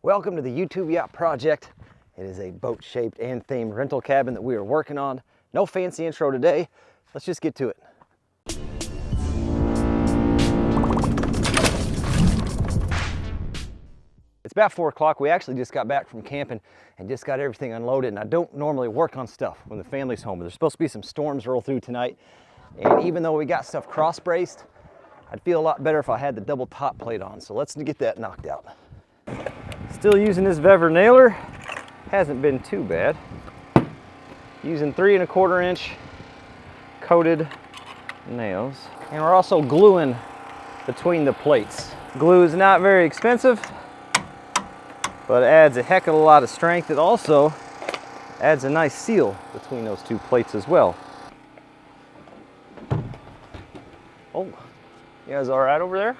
Welcome to the YouTube Yacht Project. It is a boat-shaped and themed rental cabin that we are working on. No fancy intro today. Let's just get to it. It's about 4 o'clock. We actually just got back from camping and just got everything unloaded. And I don't normally work on stuff when the family's home, but there's supposed to be some storms roll through tonight. And even though we got stuff cross-braced, I'd feel a lot better if I had the double top plate on. So let's get that knocked out. Still using this Vever nailer. Hasn't been too bad. Using 3 1/4 inch coated nails. And we're also gluing between the plates. Glue is not very expensive, but it adds a heck of a lot of strength. It also adds a nice seal between those 2 plates as well. Oh, you guys all right over there?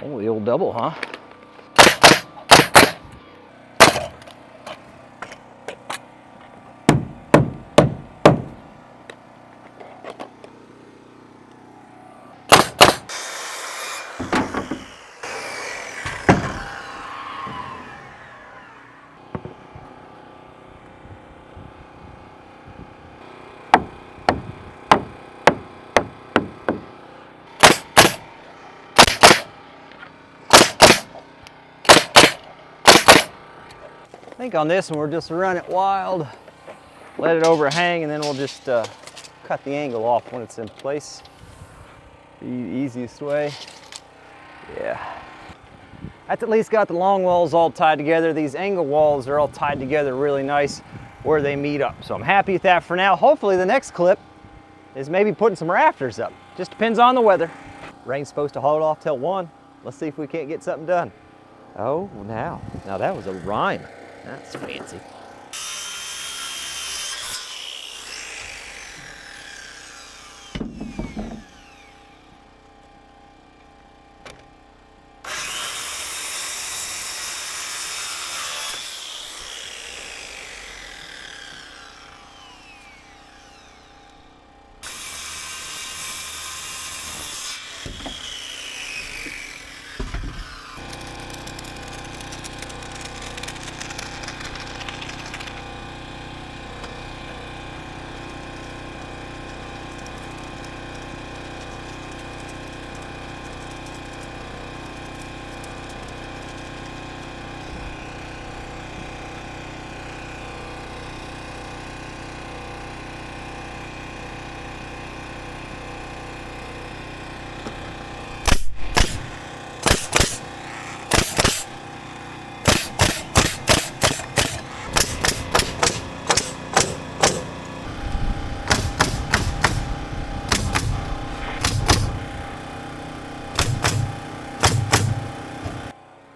Oh, the old double, huh? I think on this one we'll just run it wild, let it overhang, and then we'll just cut the angle off when it's in place. The easiest way. Yeah. That's at least got the long walls all tied together. These angle walls are all tied together really nice where they meet up. So I'm happy with that for now. Hopefully the next clip is maybe putting some rafters up. Just depends on the weather. Rain's supposed to hold off till 1. Let's see if we can't get something done. Oh, now that was a rhyme. That's fancy.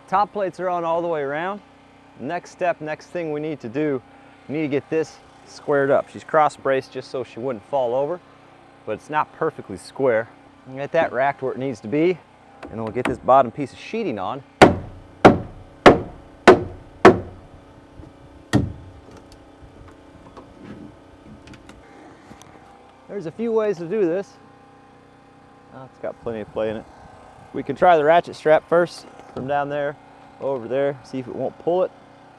Top plates are on all the way around. Next thing we need to do, we need to get this squared up. She's cross braced just so she wouldn't fall over, but it's not perfectly square. Get that racked where it needs to be, and then we'll get this bottom piece of sheeting on. There's a few ways to do this. Oh, it's got plenty of play in it. We can try the ratchet strap first from down there over there, see if it won't pull it.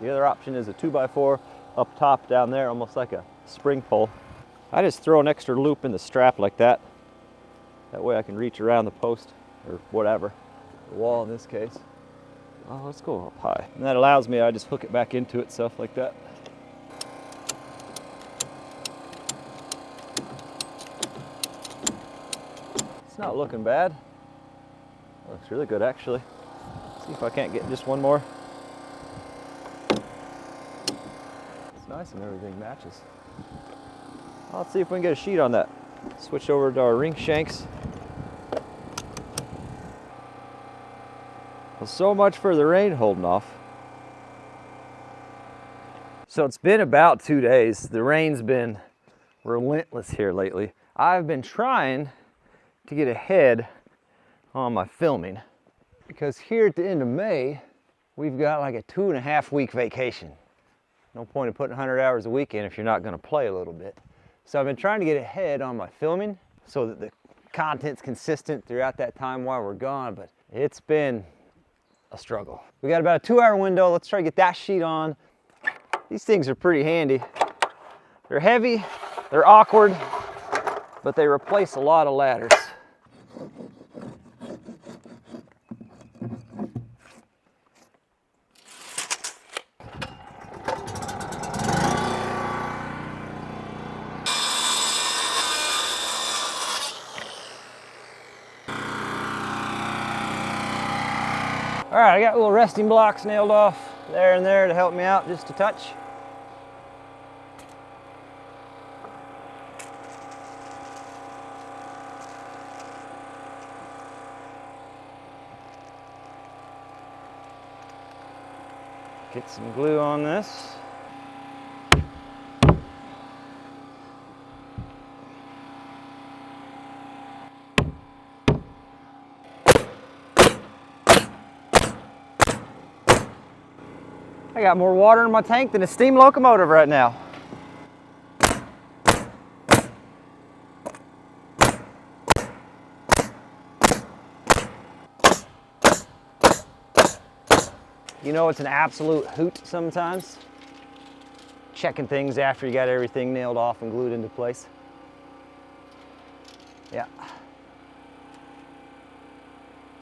The other option is a 2x4 up top down there, almost like a spring pole. I just throw an extra loop in the strap like that. That way I can reach around the post or whatever, the wall in this case. Oh, let's go up high. And that allows me, I just hook it back into itself like that. It's not looking bad. Looks really good actually. See if I can't get just one more. It's nice and everything matches. Let's see if we can get a sheet on that. Switch over to our ring shanks. Well, so much for the rain holding off. So it's been about 2 days. The rain's been relentless here lately. I've been trying to get ahead on my filming because here at the end of May, we've got like a 2.5 week vacation. No point in putting 100 hours a week in if you're not gonna play a little bit. So I've been trying to get ahead on my filming so that the content's consistent throughout that time while we're gone, but it's been a struggle. We got about a 2-hour window. Let's try to get that sheet on. These things are pretty handy. They're heavy, they're awkward, but they replace a lot of ladders. All right, I got little resting blocks nailed off there and there to help me out just a touch. Get some glue on this. I got more water in my tank than a steam locomotive right now. You know, it's an absolute hoot sometimes, checking things after you got everything nailed off and glued into place. Yeah.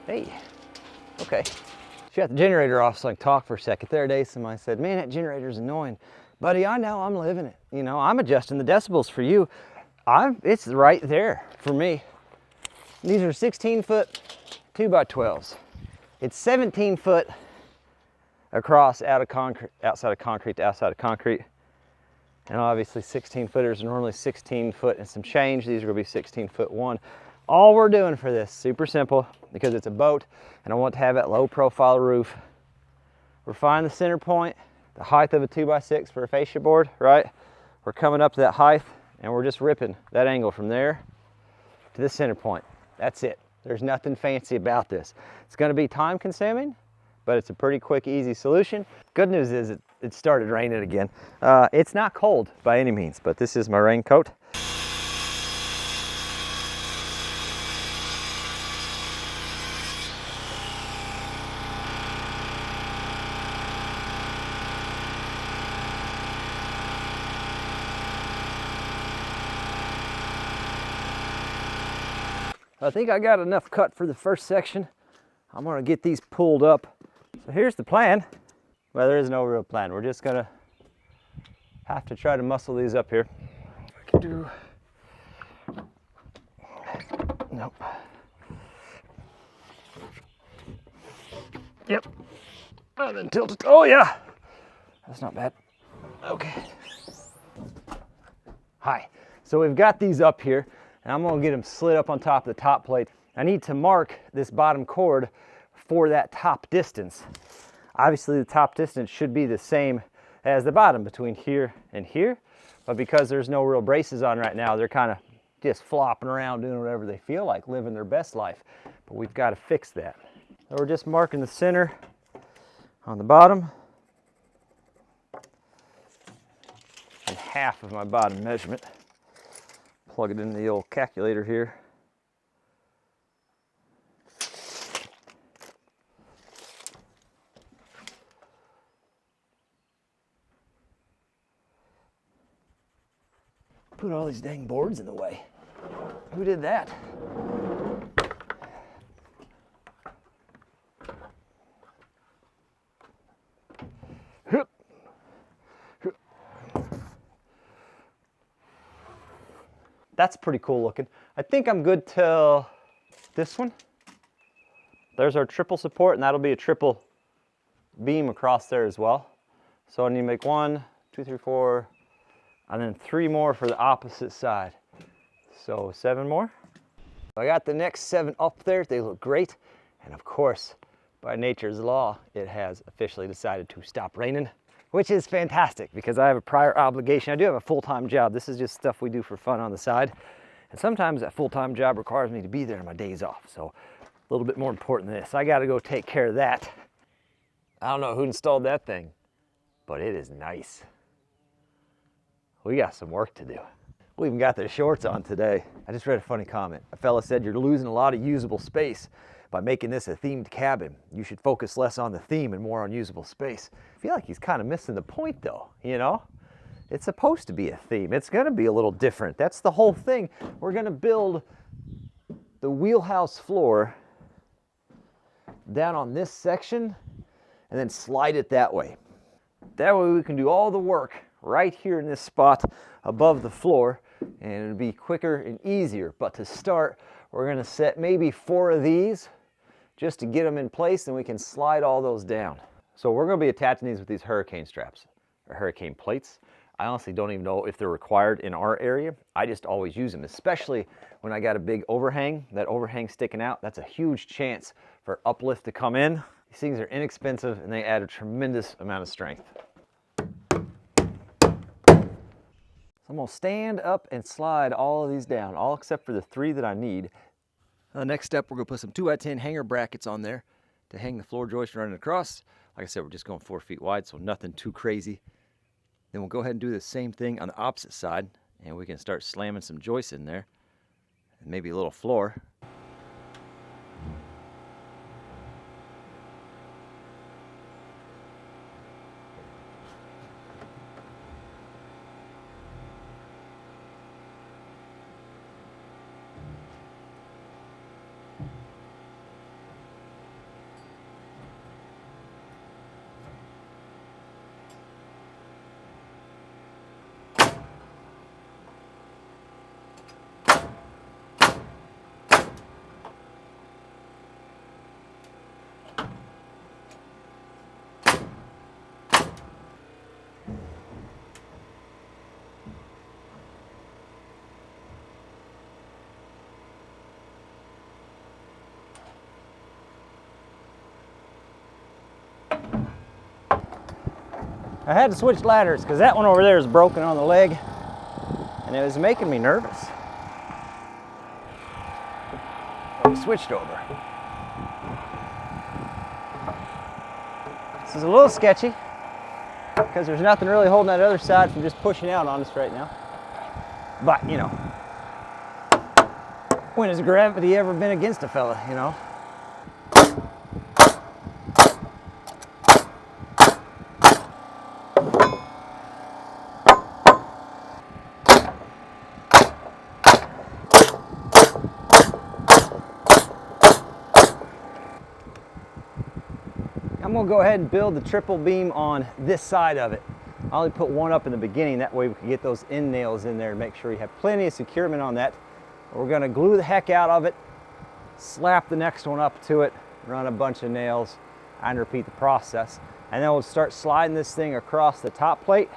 Hey, okay. Shut the generator off so I can talk for a second. The other day somebody said, man, that generator's annoying. Buddy, I know, I'm living it. You know, I'm adjusting the decibels for you. It's right there for me. These are 16-foot 2x12s. It's 17 foot across outside of concrete to outside of concrete. And obviously 16 footers are normally 16 foot and some change. These are gonna be 16-foot 1. All we're doing for this, super simple, because it's a boat and I want to have that low profile roof. Refine the center point, the height of a 2x6 for a fascia board, right? We're coming up to that height and we're just ripping that angle from there to the center point. That's it. There's nothing fancy about this. It's gonna be time consuming, but it's a pretty quick, easy solution. Good news is it started raining again. It's not cold by any means, but this is my raincoat. I think I got enough cut for the first section. I'm gonna get these pulled up. So here's the plan. Well, there is no real plan. We're just gonna have to try to muscle these up here. I can do. Nope. Yep. And then tilt it. Oh yeah. That's not bad. Okay. Hi. So we've got these up here, and I'm gonna get them slid up on top of the top plate. I need to mark this bottom cord for that top distance. Obviously the top distance should be the same as the bottom between here and here, but because there's no real braces on right now, they're kind of just flopping around doing whatever they feel like, living their best life. But we've got to fix that. So we're just marking the center on the bottom and half of my bottom measurement. Plug it into the old calculator here. Put all these dang boards in the way. Who did that? That's pretty cool looking. I think I'm good till this one. There's our triple support, and that'll be a triple beam across there as well. So I need to make 1, 2, 3, 4, and then 3 more for the opposite side. So 7 more. I got the next 7 up there. They look great. And of course, by nature's law, it has officially decided to stop raining. which is fantastic because I have a prior obligation. I do have a full-time job. This is just stuff we do for fun on the side. And sometimes that full-time job requires me to be there on my days off. So a little bit more important than this. I got to go take care of that. I don't know who installed that thing, but it is nice. We got some work to do. We even got the shorts on today. I just read a funny comment. A fella said, you're losing a lot of usable space by making this a themed cabin. You should focus less on the theme and more on usable space. I feel like he's kind of missing the point though, you know? It's supposed to be a theme. It's gonna be a little different. That's the whole thing. We're gonna build the wheelhouse floor down on this section and then slide it that way. That way we can do all the work right here in this spot above the floor, and it'll be quicker and easier. But to start, we're gonna set maybe 4 of these just to get them in place, and we can slide all those down. So we're gonna be attaching these with these hurricane straps, or hurricane plates. I honestly don't even know if they're required in our area. I just always use them, especially when I got a big overhang. That overhang sticking out, that's a huge chance for uplift to come in. These things are inexpensive and they add a tremendous amount of strength. I'm gonna stand up and slide all of these down, all except for the 3 that I need. The next step, we're gonna put some 2x10 hanger brackets on there to hang the floor joist running across. Like I said, we're just going 4 feet wide, so nothing too crazy. Then we'll go ahead and do the same thing on the opposite side, and we can start slamming some joists in there, and maybe a little floor. I had to switch ladders because that one over there is broken on the leg and it was making me nervous. I switched over. This is a little sketchy because there's nothing really holding that other side from just pushing out on us right now. But, you know, when has gravity ever been against a fella, you know? I'm gonna go ahead and build the triple beam on this side of it. I only put one up in the beginning, that way we can get those end nails in there and make sure you have plenty of securement on that. We're gonna glue the heck out of it, slap the next one up to it, run a bunch of nails, and repeat the process. And then we'll start sliding this thing across the top plate.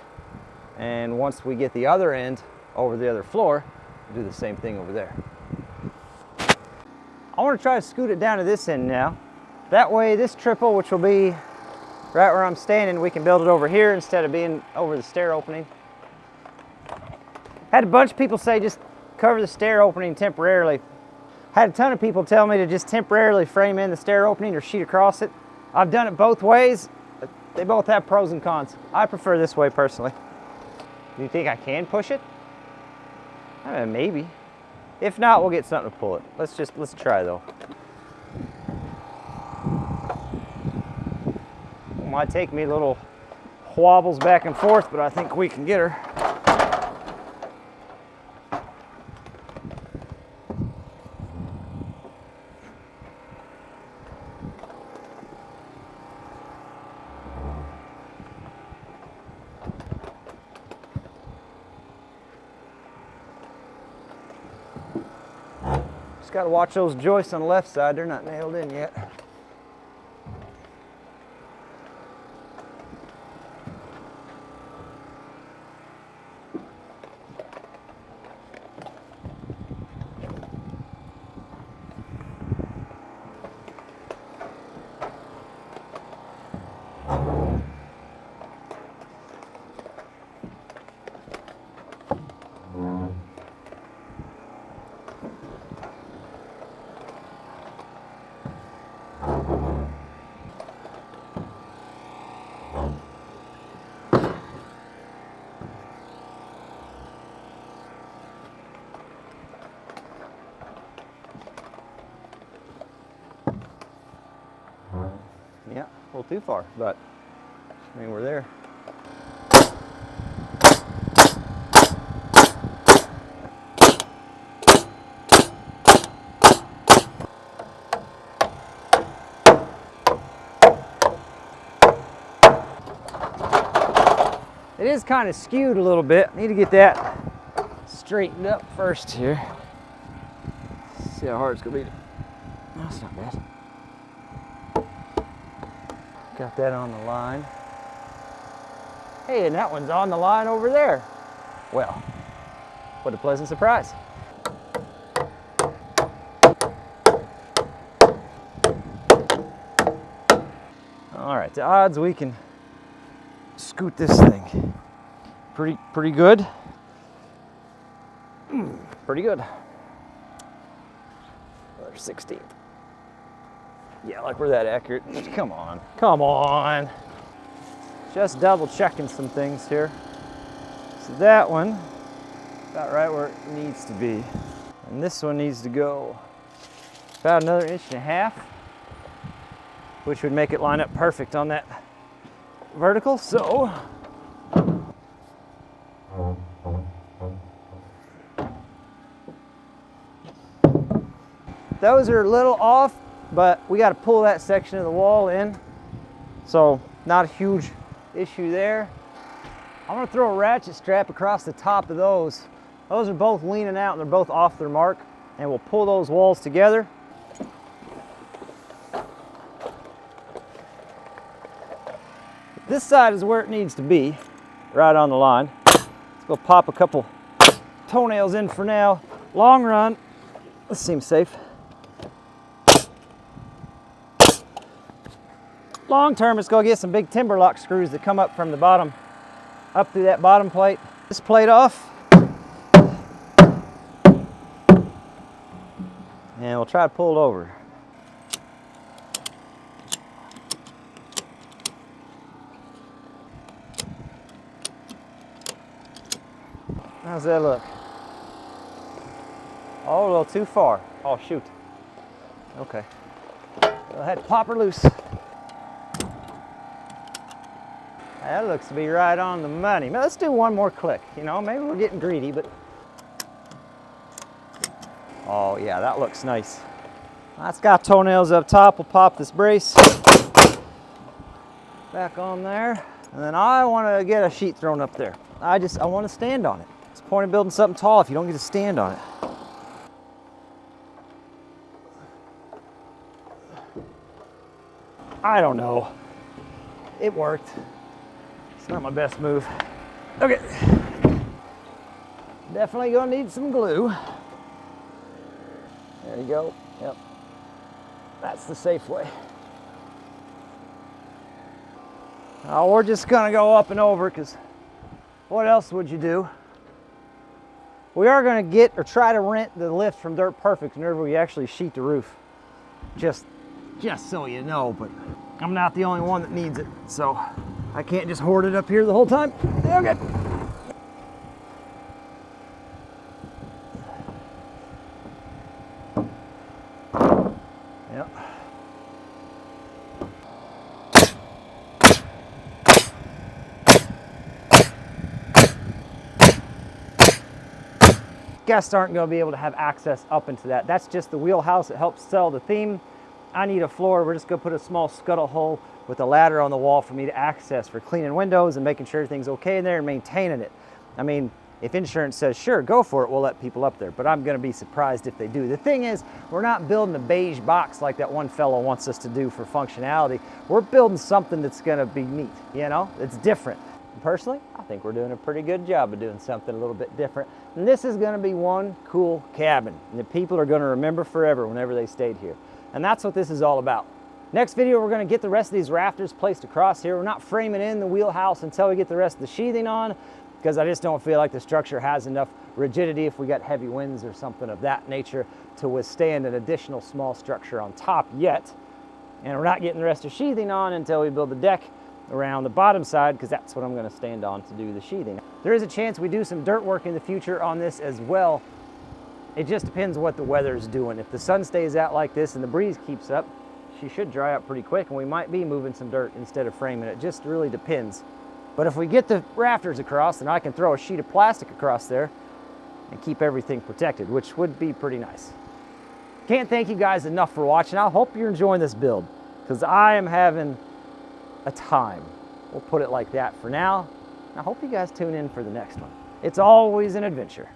And once we get the other end over the other floor, we'll do the same thing over there. I wanna try to scoot it down to this end now. That way this triple, which will be right where I'm standing, we can build it over here instead of being over the stair opening. Had a bunch of people say just cover the stair opening temporarily. Had a ton of people tell me to just temporarily frame in the stair opening or sheet across it. I've done it both ways. They both have pros and cons. I prefer this way personally. Do you think I can push it? Maybe. If not, we'll get something to pull it. Let's try though. Might take me little wobbles back and forth, but I think we can get her. Just got to watch those joists on the left side. They're not nailed in yet. little too far, but I mean, we're there. It is kind of skewed a little bit. Need to get that straightened up first here. See how hard it's gonna be. That's not bad. Got that on the line. Hey, and that one's on the line over there. Well, what a pleasant surprise. All right, the odds we can scoot this thing. Pretty good. Pretty good. Another 16th. Yeah, like we're that accurate. Come on, come on. Just double checking some things here. So that one, about right where it needs to be. And this one needs to go about another 1.5 inches, which would make it line up perfect on that vertical. So those are a little off, but we got to pull that section of the wall in. So not a huge issue there. I'm going to throw a ratchet strap across the top of those. Those are both leaning out and they're both off their mark, and we'll pull those walls together. This side is where it needs to be, right on the line. Let's go pop a couple toenails in for now. Long run, this seems safe. Long term, let's go get some big timber lock screws that come up from the bottom, up through that bottom plate. This plate off. And we'll try to pull it over. How's that look? Oh, a little too far. Oh, shoot. Okay. I had to pop her loose. That looks to be right on the money. Now, let's do one more click. You know, maybe we're getting greedy, but... Oh, yeah, that looks nice. That's got toenails up top. We'll pop this brace back on there. And then I want to get a sheet thrown up there. I want to stand on it. It's the point of building something tall if you don't get to stand on it. I don't know. It worked. It's not my best move. Okay. Definitely gonna need some glue. There you go. Yep. That's the safe way. Now we're just gonna go up and over, because what else would you do? We are gonna get or try to rent the lift from Dirt Perfect whenever we actually sheet the roof. Just so you know, but I'm not the only one that needs it, so I can't just hoard it up here the whole time. Okay. Yep. Guests aren't going to be able to have access up into that. That's just the wheelhouse. It helps sell the theme. I need a floor. We're just going to put a small scuttle hole with a ladder on the wall for me to access for cleaning windows and making sure everything's okay in there and maintaining it. I mean, if insurance says, sure, go for it, we'll let people up there, but I'm going to be surprised if they do. The thing is, we're not building a beige box like that one fellow wants us to do for functionality. We're building something that's going to be neat, you know? It's different. Personally, I think we're doing a pretty good job of doing something a little bit different. And this is going to be one cool cabin that people are going to remember forever whenever they stayed here. And that's what this is all about. Next video, we're going to get the rest of these rafters placed across here. We're not framing in the wheelhouse until we get the rest of the sheathing on, because I just don't feel like the structure has enough rigidity if we got heavy winds or something of that nature to withstand an additional small structure on top yet. And we're not getting the rest of sheathing on until we build the deck around the bottom side, because that's what I'm going to stand on to do the sheathing. There is a chance we do some dirt work in the future on this as well. It just depends what the weather is doing. If the sun stays out like this and the breeze keeps up, she should dry up pretty quick, and we might be moving some dirt instead of framing. It just really depends. But if we get the rafters across, then I can throw a sheet of plastic across there and keep everything protected, which would be pretty nice. Can't thank you guys enough for watching. I hope you're enjoying this build, because I am having a time. We'll put it like that for now. I hope you guys tune in for the next one. It's always an adventure.